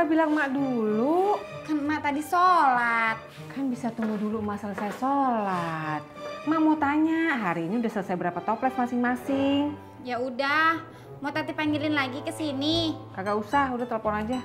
kagak bilang mak dulu? Kan emak tadi sholat. Kan bisa tunggu dulu emak selesai sholat. Mak mau tanya, hari ini udah selesai berapa toples masing-masing? Ya udah, mau Tati panggilin lagi ke sini. Kagak usah, udah telepon aja.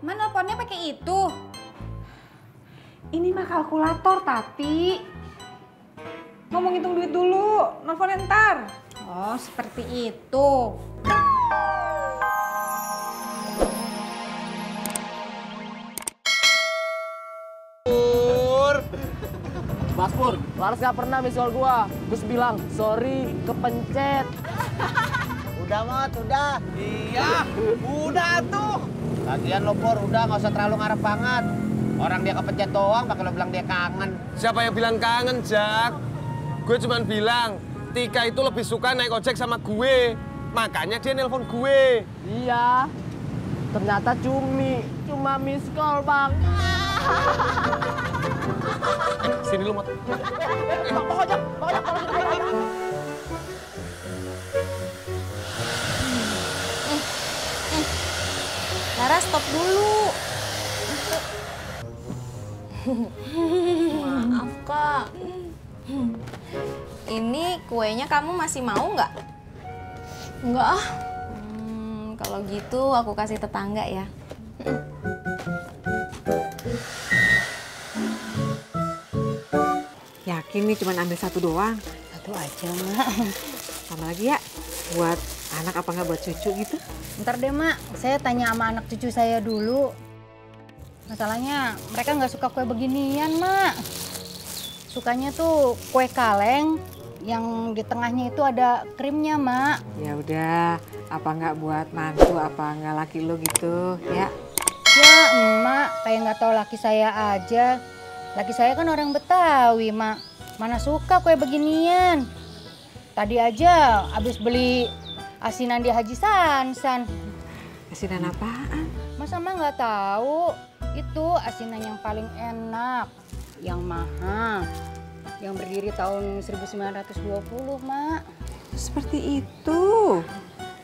Mak nelponnya pakai itu. Ini mah kalkulator, Tati. Ngomong hitung duit dulu, nelfonnya ntar. Oh, seperti itu. Mas Pur, Laras gak pernah misal gua. Terus bilang, sorry, kepencet. Udah Mot, udah. Iya, udah tuh. Lagian lo Pur, udah gak usah terlalu ngarep banget. Orang dia kepencet doang, pakai lo bilang dia kangen. Siapa yang bilang kangen, Jak? Gue cuman bilang, Tika itu lebih suka naik ojek sama gue. Makanya dia nelpon gue. Iya, ternyata cuma miss call, Bang. Sini lu, Mot. Bang ojek. Lara stop dulu. Maaf, Kak. Ini kuenya kamu masih mau nggak? Enggak ah. Kalau gitu aku kasih tetangga ya. Yakin nih cuma ambil satu doang? Satu aja, Mak. Sama lagi ya? Buat anak apa nggak buat cucu gitu? Ntar deh, Mak. Saya tanya sama anak cucu saya dulu. Masalahnya mereka nggak suka kue beginian, Mak. Sukanya tuh kue kaleng yang di tengahnya itu ada krimnya, Mak. Ya udah, apa nggak buat mantu, apa nggak laki lo gitu, ya? Ya, Emak, kayak nggak tahu laki saya aja. Laki saya kan orang Betawi, Mak. Mana suka kue beginian. Tadi aja abis beli asinan di Haji Sansan. Asinan apaan? Masa Mak nggak tahu? Itu asinan yang paling enak, yang mahal, yang berdiri tahun 1920, Mak. Seperti itu.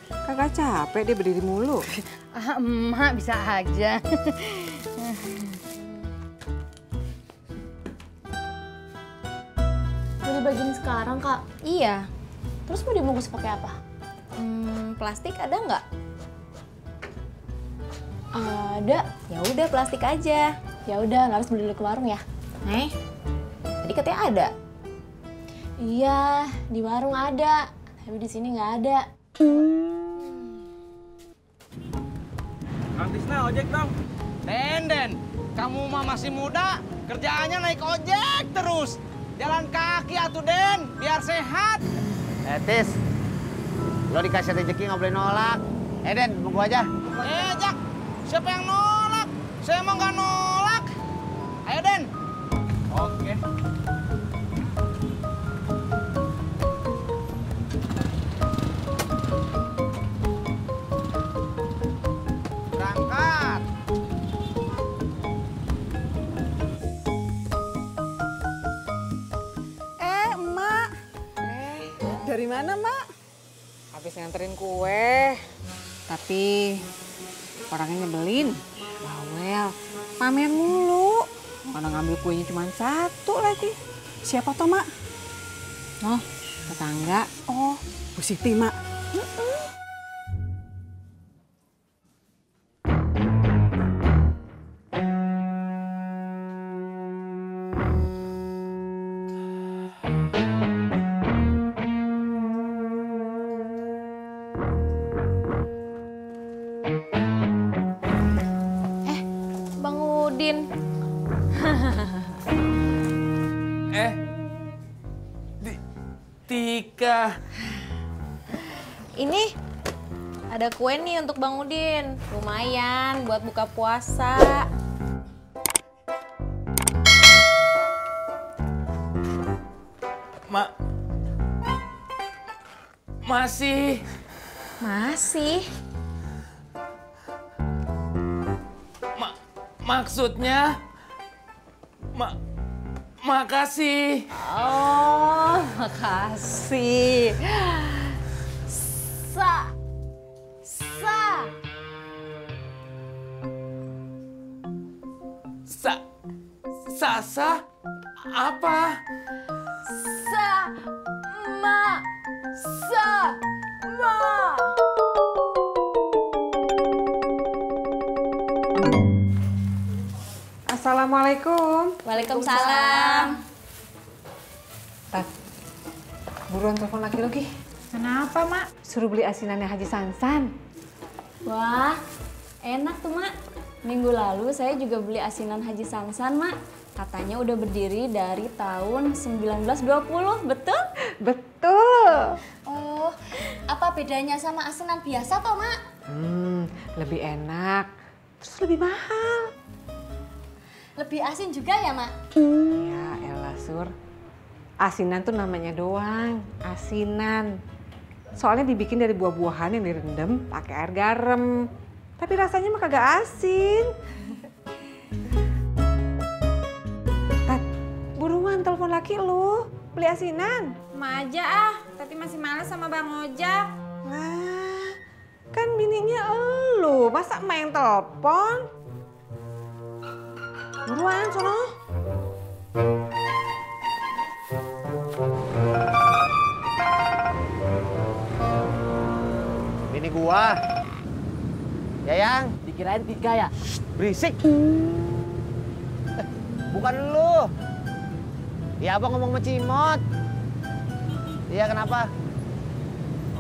Kagak capek dia berdiri mulu. Ah, Emak bisa aja. Mau dibagiin sekarang, Kak? Iya. Terus mau dibungkus pakai apa? Plastik ada nggak? Ada. Ya udah plastik aja. Ya udah, Laras beli dulu ke warung ya. Tadi katanya ada. Iya, di warung ada. Tapi di sini nggak ada. Kang Tisna, ojek dong. Den, kamu mah masih muda, kerjaannya naik ojek terus. Jalan kaki atuh, Den, biar sehat. Tis, lo dikasih rezeki nggak boleh nolak. Den, tunggu aja. Jak, siapa yang nolak? Saya emang nggak nolak. Ayo, Den. Oke. Berangkat. Emak. Dari mana, Mak? Habis nganterin kue. Tapi orangnya nyebelin. Bawel. Pamer mulu. Mana ngambil kuenya cuma satu lagi. Siapa toh, Mak? Oh, tetangga. Oh, Bu Siti, Mak. Bang Udin. Tika. Ini ada kue nih untuk Bang Udin. Lumayan buat buka puasa. Masih. Maksudnya makasih. Oh, makasih. Sasa? Apa? Sama. Assalamualaikum. Waalaikumsalam. Tat, buruan telepon laki-laki. Kenapa, Mak? Suruh beli asinannya Haji Sansan. Wah, enak tuh, Mak. Minggu lalu saya juga beli asinan Haji Sansan, Mak. Katanya udah berdiri dari tahun 1920, betul? Betul. Oh, apa bedanya sama asinan biasa toh, Mak? Lebih enak, terus lebih mahal. Lebih asin juga ya, Mak? Ya elah, Sur. Asinan tuh namanya doang, asinan. Soalnya dibikin dari buah-buahan yang direndam pakai air garam. Tapi rasanya mah kagak asin. Tat, buruan telepon laki lu, beli asinan. Ma aja ah, Tati masih males sama Bang Ojak. Lah, kan bininya elu, masa emak yang telepon? Buruan, sono. Bini gua. Yayang, Dikirain Tika ya? berisik. Bukan lu. Ya abang ngomong sama Cimot. Iya kenapa?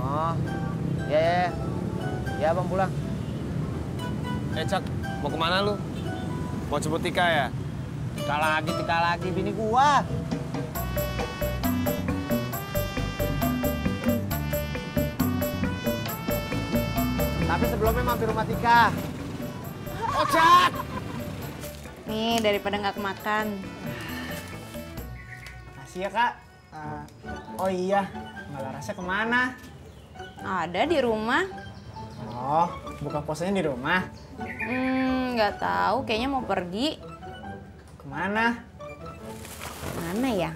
Oh, ya. Ya abang pulang. Cak, mau kemana lu? Mau jemput Tika ya? Tika lagi bini gua. Tapi sebelumnya mampir rumah Tika. Ojak! Nih, daripada nggak kemakan. Makasih ya, Kak. Oh iya, Mbak Larasnya kemana? Ada di rumah. Oh, buka puasanya di rumah. Nggak tahu, kayaknya mau pergi. Kemana? Mana ya?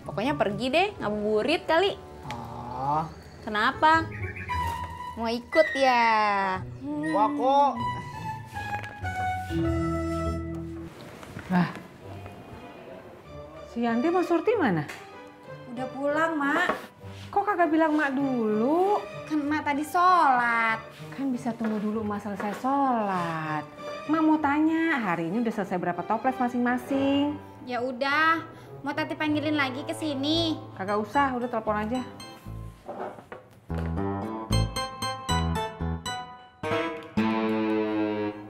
Pokoknya pergi deh, ngabuburit kali. Oh, Kenapa? Mau ikut ya? wah kok. Lah, si Yandi sama Surti mana? Udah pulang, Mak. Kok kagak bilang mak dulu? Kan Mak tadi sholat. Kan bisa tunggu dulu mak selesai sholat. Mak mau tanya, hari ini udah selesai berapa toples masing-masing? Ya udah, mau Tati panggilin lagi ke sini. Kagak usah, udah telepon aja.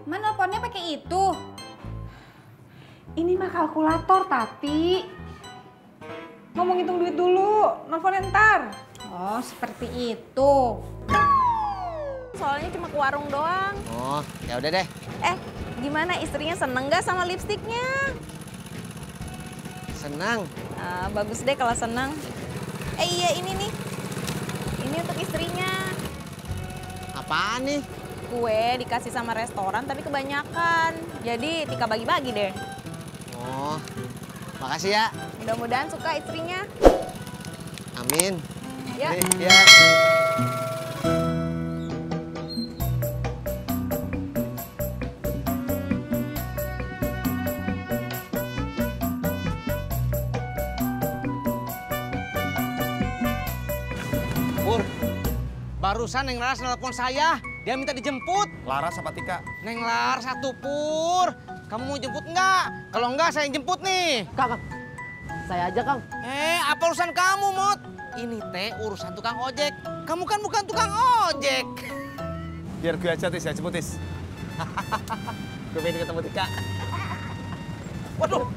Mak nelponnya pakai itu. Ini mah kalkulator, Tati. Ngomong hitung duit dulu, nelfonnya ntar. Oh, seperti itu. Soalnya cuma ke warung doang. Oh, ya udah deh. Gimana istrinya seneng gak sama lipstiknya? Senang. Bagus deh kalau seneng. Iya ini nih. Ini untuk istrinya. Apaan nih? Kue dikasih sama restoran tapi kebanyakan. Jadi Tika bagi-bagi deh. Oh, makasih ya. Mudah-mudahan suka istrinya. Amin. Ya. Ya. Pur, barusan Neng Laras nelpon saya. Dia minta dijemput. Laras apa Tika? Neng Laras satu, Pur. Kamu mau jemput nggak? Kalau nggak, saya yang jemput nih. Kang, saya aja, Kang. Apa urusan kamu, Mot? Ini teh urusan tukang ojek. Kamu kan bukan tukang ojek. Biar gue aja, Tis, ya jemput, Tis. Gue pengen ketemu Tika. Waduh.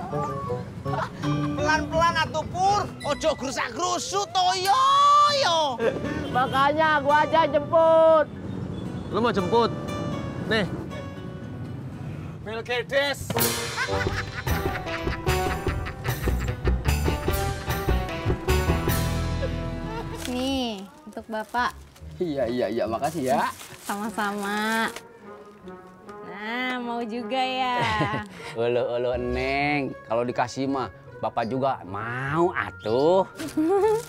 Pelan-pelan atuh, Pur. Ojo gerusak-gerusuk, toyo. Makanya gua aja jemput. Lu mau jemput? Nih. Melkedes. Nih, untuk Bapak. Iya, makasih ya. Sama-sama. Nah, mau juga ya. Ulu Neng, kalau dikasih mah Bapak juga mau atuh.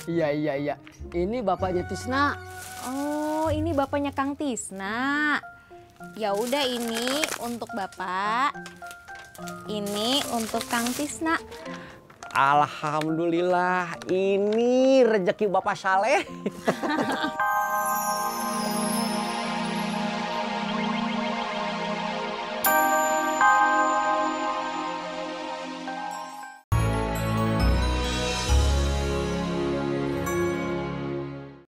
Iya. Ini bapaknya Tisna. Oh, ini bapaknya Kang Tisna. Ya udah ini untuk Bapak. Ini untuk Kang Tisna. Alhamdulillah, ini rezeki Bapak Saleh.